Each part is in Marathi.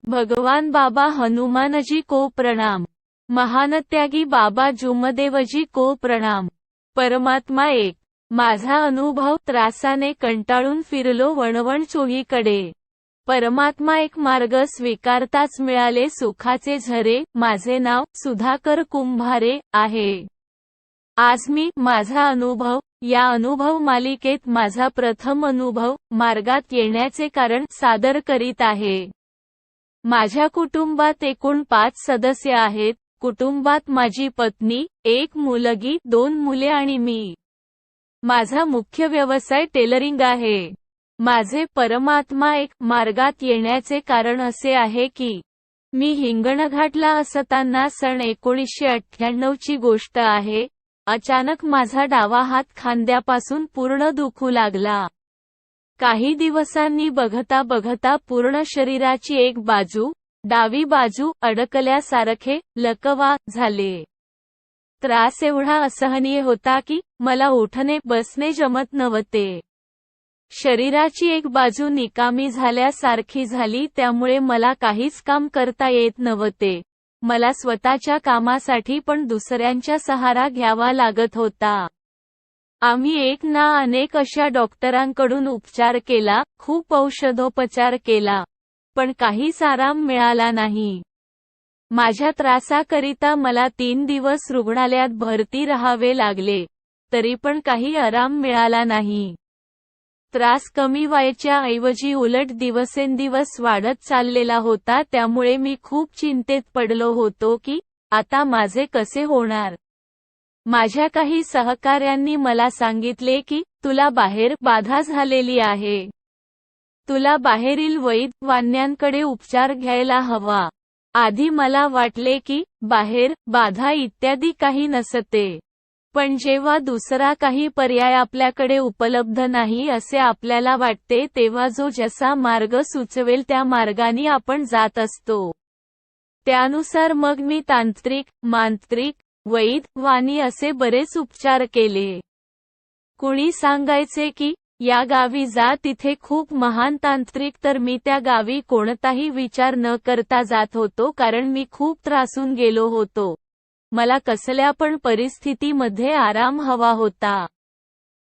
भगवान बाबा हनुमानजी को प्रणाम। महानत्यागी बाबा जुमदेवजी को प्रणाम। परमात्मा एक। माझा अनुभव त्रासाने कंटाळून फिरलो वणवण चोहीकडे। परमात्मा एक मार्ग स्वीकारताच मिळाले सुखाचे झरे। माझे नाव सुधाकर कुंभारे आहे। आज मी माझा अनुभव या अनुभव मालिकेत माझा प्रथम अनुभव मार्गात येण्याचे कारण सादर करीत आहे। माझ्या कुटुंबात एकूण 5 सदस्य आहेत। कुटुंबात माझी पत्नी, 1 मुलगी, 2 मुले आणि मी। माझा मुख्य व्यवसाय टेलरिंग आहे। माझे परमात्मा एक मार्गात येण्याचे कारण असे आहे की मी हिंगणघाटला असताना सन 1998 ची गोष्ट आहे। अचानक माझा डावा हात खांद्यापासून पूर्ण दुखू लागला। काही दिवसांनी बघता बघता पूर्ण शरीराची एक बाजू, डावी बाजू अडकल्यासारखे लकवा झाले। त्रास एवढा असहनीय होता की मला उठणे बसणे जमत नव्हते। शरीराची एक बाजू निकामी झाल्यासारखी झाली, त्यामुळे मला काहीच काम करता येत नव्हते। मला स्वतःच्या कामासाठी पण दुसऱ्यांचा सहारा घ्यावा लागत होता। आम्ही एक ना अनेक अशा डॉक्टरांकडून उपचार केला, खूप औषधोपचार केला, पण काहीच आराम मिळाला नाही। माझ्या त्रासाकरिता मला 3 दिवस रुग्णालयात भरती राहावे लागले, तरी पण काही आराम मिळाला नाही। त्रास कमी व्हायच्या ऐवजी उलट दिवसेंदिवस वाढत चाललेला होता, त्यामुळे मी खूप चिंतेत पडलो होतो की आता माझे कसे होणार। माझ्या काही सहकाऱ्यांनी मला सांगितले की तुला बाहेर बाधा झालेली आहे, तुला बाहेरील वैद्यवान्यांकडे उपचार घ्यायला हवा। आधी मला वाटले की बाहेर बाधा इत्यादी काही नसते, पण जेव्हा दुसरा काही पर्याय आपल्याकडे उपलब्ध नाही असे आपल्याला वाटते, तेव्हा जो जसा मार्ग सुचवेल त्या मार्गाने आपण जात असतो। त्यानुसार मग मी तांत्रिक, मांत्रिक, वैद्यवानी असे बरेच उपचार केले। कुणी सांगायचे की या गावी जा, तिथे खूप महान तांत्रिक, तर मी त्या गावी कोणताही विचार न करता जात होतो, कारण मी खूप त्रासून गेलो होतो। मला कसल्या पण परिस्थितीमध्ये आराम हवा होता।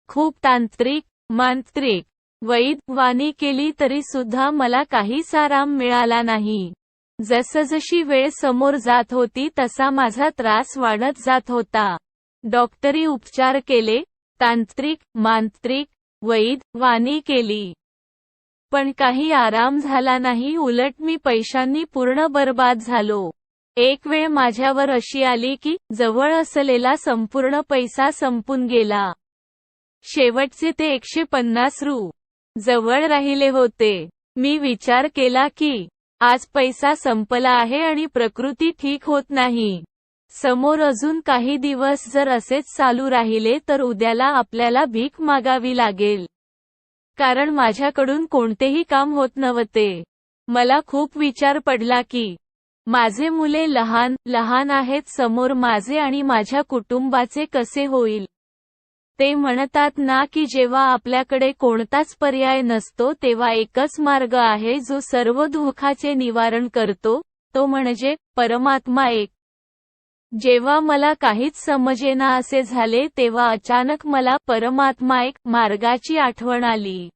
खूप तांत्रिक, मांत्रिक, वैद्यवानी केली तरी सुद्धा मला काहीच आराम मिळाला नाही। जसजशी वेळ समोर जात होती तसा माझा त्रास वाढत जात होता। डॉक्टरी उपचार केले, तांत्रिक, मांत्रिक, वैद्यवानी केली, पण काही आराम झाला नाही, उलट मी पैशांनी पूर्ण बर्बाद झालो। एक वेळ माझ्यावर अशी आली की जवळ असलेला संपूर्ण पैसा संपून गेला। शेवटचे ते 150 रु. जवळ राहिले होते। मी विचार केला की आज पैसा संपला आहे आणि प्रकृती ठीक होत नाही। समोर अजून काही दिवस जर असेच चालू राहिले तर उद्याला आपल्याला भीक मागावी लागेल, कारण माझ्याकडून कोणतेही काम होत नव्हते। मला खूप विचार पडला की माझे मुले लहान लहान आहेत, समोर माझे आणि माझ्या कुटुंबाचे कसे होईल। ते म्हणतात ना की जेव्हा आपल्याकडे कोणताच पर्याय नसतो तेव्हा एकच मार्ग आहे जो सर्व दुःखाचे निवारण करतो, तो म्हणजे परमात्मा एक। जेव्हा मला काहीच समजेना असे झाले तेव्हा अचानक मला परमात्मा एक मार्गाची आठवण आली।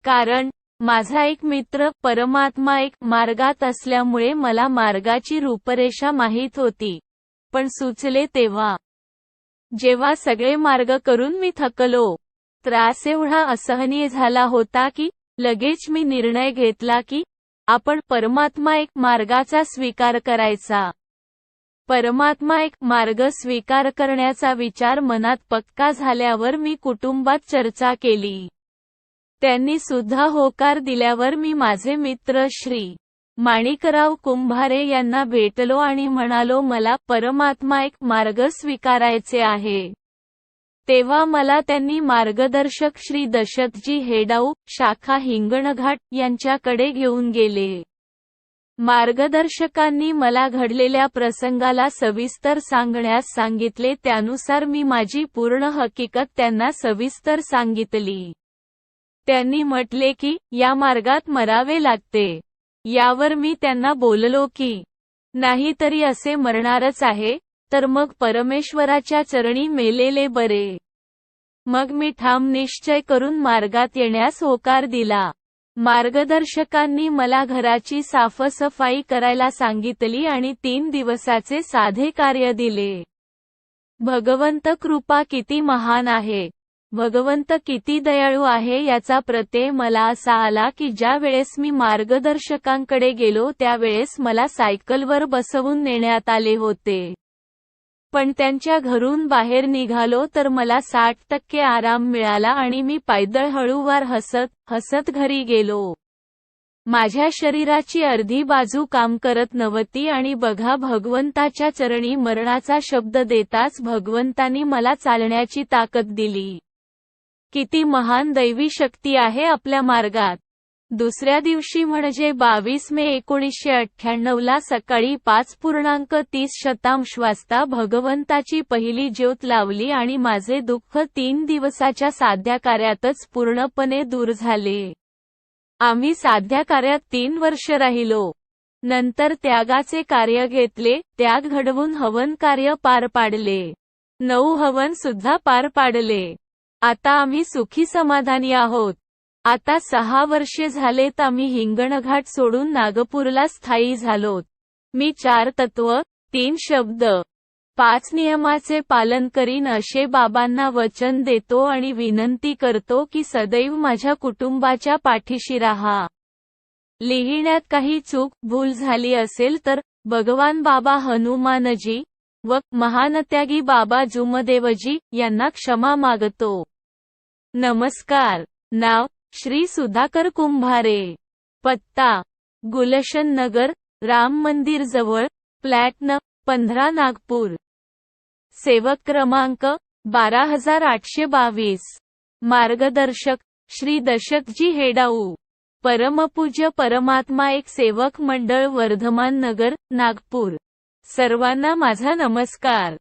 कारण माझा एक मित्र परमात्मा एक मार्गात असल्यामुळे मला मार्गाची रूपरेषा माहीत होती, पण सुचले तेव्हा जेव्हा सगळे मार्ग करून मी थकलो। त्रास एवढा असहनीय झाला होता की लगेच मी निर्णय घेतला की आपण परमात्मा एक मार्गाचा स्वीकार करायचा। परमात्मा एक मार्ग स्वीकार करण्याचा विचार मनात पक्का झाल्यावर मी कुटुंबात चर्चा केली। त्यांनी सुद्धा होकार दिल्यावर मी माझे मित्र श्री माणिकराव कुंभारे यांना भेटलो आणि म्हणालो मला परमात्मा एक मार्ग स्वीकारायचे आहे। तेव्हा मला त्यांनी मार्गदर्शक श्री दशरथजी हेडाऊ, शाखा हिंगणघाट यांच्याकडे घेऊन गेले। मार्गदर्शकांनी मला घडलेल्या प्रसंगाला सविस्तर सांगण्यास सांगितले, त्यानुसार मी माझी पूर्ण हकीकत त्यांना सविस्तर सांगितली। त्यांनी म्हटले की या मार्गात मरावे लागते, यावर मी त्यांना बोललो की नाहीतरी असे मरणारच आहे, तर मग परमेश्वराच्या चरणी मेलेले बरे. मग मी ठाम निश्चय करून मार्गात येण्यास होकार दिला. मार्गदर्शकांनी मला घराची साफसफाई करायला सांगितली आणि 3 दिवसाचे साधे कार्य दिले. भगवंत कृपा किती महान आहे, भगवंत किती दयाळू आहे याचा प्रत्यय मला असा आला की ज्या वेळेस मी मार्गदर्शकांकडे गेलो त्यावेळेस मला सायकलवर बसवून नेण्यात आले होते. पण त्यांच्या घरून बाहेर निघालो तर मला 60% आराम मिळाला आणि मी पायदळ हळूवार हसत घरी गेलो. माझ्या शरीराची अर्धी बाजू काम करत नव्हती आणि बघा भगवंताच्या चरणी मरणाचा शब्द देताच भगवंतानी मला चालण्याची ताकद दिली. किती महान दैवी शक्ती आहे आपल्या मार्गात. दुसऱ्या दिवशी म्हणजे 22 मे 1998 ला सकाळी 5.30 वाजता भगवंताची पहिली ज्योत लावली आणि माझे दुःख 3 दिवसाच्या साध्या कार्यातच पूर्णपणे दूर झाले. आम्ही साध्या कार्यात 3 वर्ष राहिलो. नंतर त्यागाचे कार्य घेतले, त्याग घडवून हवन कार्य पार पाडले. 9 हवन सुद्धा पार पाडले. आता आम्ही सुखी समाधानी आहोत. आता 6 वर्षे झालेत आम्ही हिंगणघाट सोडून नागपूरला स्थायी झालोत. मी 4 तत्व, 3 शब्द, 5 नियमाचे पालन करीन असे बाबांना वचन देतो आणि विनंती करतो की सदैव माझ्या कुटुंबाच्या पाठीशी राहा. लिहिण्यात काही चूक भूल झाली असेल तर भगवान बाबा हनुमानजी व महानत्यागी बाबा जुमदेवजी यांना क्षमा मागतो. नमस्कार. नाव श्री सुधाकर कुंभारे. पत्ता गुलशन नगर, राम मंदिर जवळ, फ्लॅट नं. 15 नागपूर. सेवक क्रमांक 12822. मार्गदर्शक श्री दशकजी हेडाऊ. परमपूज्य परमात्मा एक सेवक मंडळ वर्धमान नगर, नागपूर. सर्वांना माझा नमस्कार.